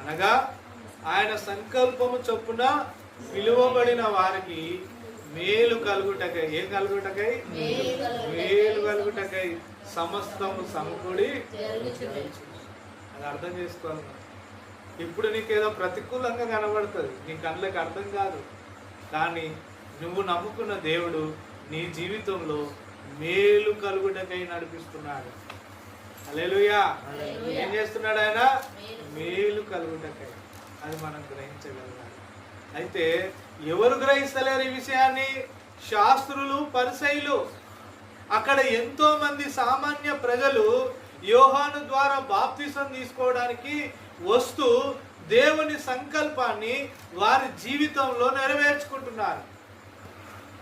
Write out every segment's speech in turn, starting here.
అనగా ఆయన సంకల్పము చొప్పున పిలువబడిన వారికి మేలు కలుగుటకై, ఏం కలుగుటకై? మేలు కలుగుటకై సమస్తము సమకూడి. అది అర్థం చేసుకోవాలి. ఇప్పుడు నీకేదో ప్రతికూలంగా కనబడుతుంది, నీ కళ్ళకి అర్థం కాదు, కానీ నువ్వు నమ్ముకున్న దేవుడు నీ జీవితంలో మేలు కలుగుటకై నడిపిస్తున్నాడు. హల్లెలూయా. ఏం చేస్తున్నాడు ఆయన? మేలు కలుగుటకై. అది మనం గ్రహించగలగాలి. అయితే ఎవరు గ్రహిస్తలేరు ఈ విషయాన్ని? శాస్త్రులు, పరిసయ్యులు. అక్కడ ఎంతో మంది సామాన్య ప్రజలు యోహాను ద్వారా బాప్తిసం తీసుకోవడానికి వస్తూ దేవుని సంకల్పాన్ని వారి జీవితంలో నెరవేర్చుకుంటున్నారు.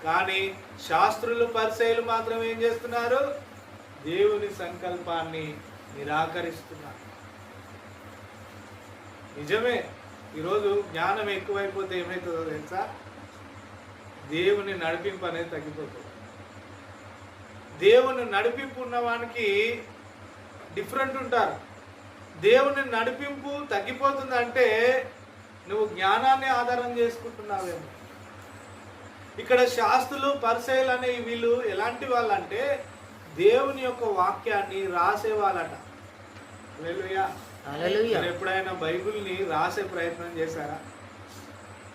కానీ శాస్త్రులు, పరిసయ్యులు మాత్రం ఏం చేస్తున్నారు? దేవుని సంకల్పాన్ని నిరాకరిస్తున్నారు. నిజమే, ఈరోజు జ్ఞానం ఎక్కువైపోతే ఏమవుతుందో తెలుసా? దేవుని నడిపింపు అనేది తగ్గిపోతుంది. దేవుని నడిపింపు ఉన్నవానికి డిఫరెంట్ ఉంటారు. దేవుని నడిపింపు తగ్గిపోతుందంటే నువ్వు జ్ఞానాన్ని ఆధారం చేసుకుంటున్నావేమో. ఇక్కడ శాస్త్రులు, పరిసయ్యులు అనే వీళ్ళు ఎలాంటి వాళ్ళంటే దేవుని యొక్క వాక్యాన్ని రాసేవాళ్ళట. హల్లెలూయా. మీరు ఎప్పుడైనా బైబిల్ని రాసే ప్రయత్నం చేశారా?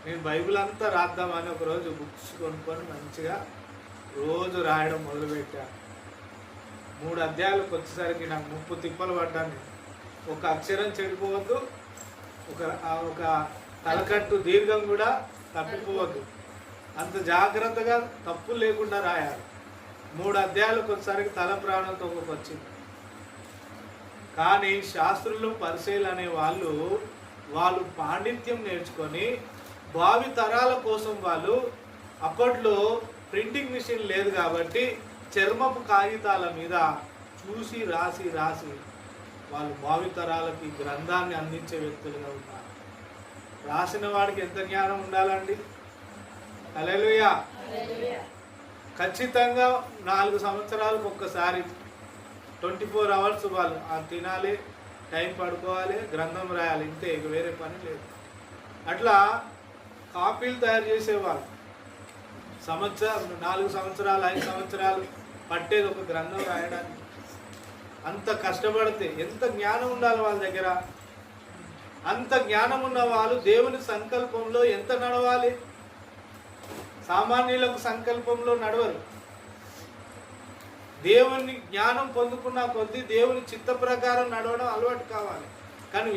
నేను బైబిల్ అంతా రాద్దామని ఒకరోజు బుక్స్ కొనుక్కొని మంచిగా రోజు రాయడం మొదలుపెట్టాను. 3 అధ్యాయాలకు వచ్చేసరికి నాకు 30 తిప్పలు పడ్డాను. ఒక అక్షరం చెడిపోవద్దు, ఒక తలకట్టు దీర్ఘం కూడా తప్పిపోవద్దు, అంత జాగ్రత్తగా తప్పులు లేకుండా రాయాలి. 3 అధ్యాయాలకు వచ్చేసరికి తల ప్రాణంతో వచ్చింది. కానీ శాస్త్రులు, పరిసయ్యులు అనే వాళ్ళు పాండిత్యం నేర్చుకొని భావి తరాల కోసం వాళ్ళు, అప్పట్లో ప్రింటింగ్ మిషన్ లేదు కాబట్టి చర్మపు కాగితాల మీద చూసి రాసి వాళ్ళు భావి తరాలకి గ్రంథాన్ని అందించే వ్యక్తులుగా ఉన్నారు. రాసిన వాడికి ఎంత జ్ఞానం ఉండాలండి? హల్లెలూయా. ఖచ్చితంగా 4 సంవత్సరాలకు ఒక్కసారి 24 అవర్స్ వాళ్ళు తినాలి, టైం పడుకోవాలి, గ్రంథం రాయాలి, ఇంతే, ఇక వేరే పని లేదు. అట్లా కాపీలు తయారు చేసేవాళ్ళు. 4 సంవత్సరాలు 5 సంవత్సరాలు పట్టేది ఒక గ్రంథం రాయడానికి. అంత కష్టపడితే ఎంత జ్ఞానం ఉండాలి వాళ్ళ దగ్గర? అంత జ్ఞానం ఉన్న వాళ్ళు దేవుని సంకల్పంలో ఎంత నడవాలి? సామాన్యులకు సంకల్పంలో నడవరు. దేవుని జ్ఞానం పొందుకున్న కొద్దీ దేవుని చిత్త ప్రకారం నడవడం అలవాటు కావాలి. కానీ